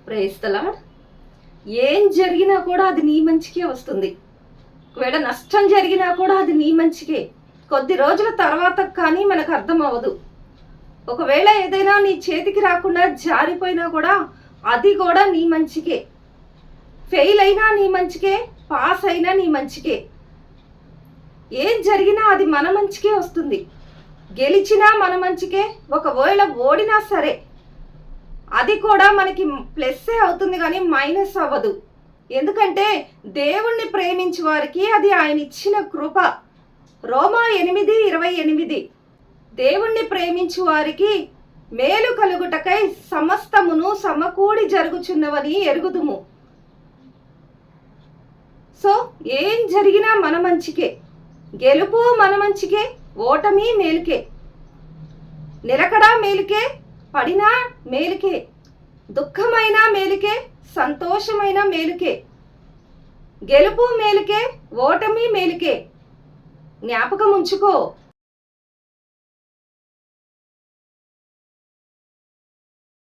Praise the lord. ఏం జరిగినా కూడా అది నీ మంచికే వస్తుంది. ఒకవేళ నష్టం జరిగినా కూడా అది నీ మంచికే. కొద్ది రోజుల తర్వాత కానీ మనకు అర్థం అవ్వదు. ఒకవేళ ఏదైనా నీ చేతికి రాకుండా జారిపోయినా కూడా అది కూడా నీ మంచికే. ఫెయిల్ అయినా నీ మంచికే, పాస్ అయినా నీ మంచికే. ఏం జరిగినా అది మన మంచికే వస్తుంది. గెలిచినా మన మంచికే, ఒకవేళ ఓడినా సరే అది కూడా మనకి ప్లస్సే అవుతుంది కానీ మైనస్ అవ్వదు. ఎందుకంటే దేవుణ్ణి ప్రేమించే వారికి అది ఆయన ఇచ్చిన కృప. రోమా 8:28 దేవుణ్ణి ప్రేమించు వారికి మేలు కలుగుటకై సమస్తమును సమకూడి జరుగుచున్నవని ఎరుగుదుము. సో ఏం జరిగినా మన మంచికే. గెలుపు మన మంచికే, ఓటమి మేలుకే. నిలకడ మేలుకే, పడినా మేలుకే. దుఃఖమైన మేలుకే, సంతోషమైన మేలుకే. గెలుపు మేలుకే, ఓటమి మేలుకే. జ్ఞాపకం ఉంచుకో.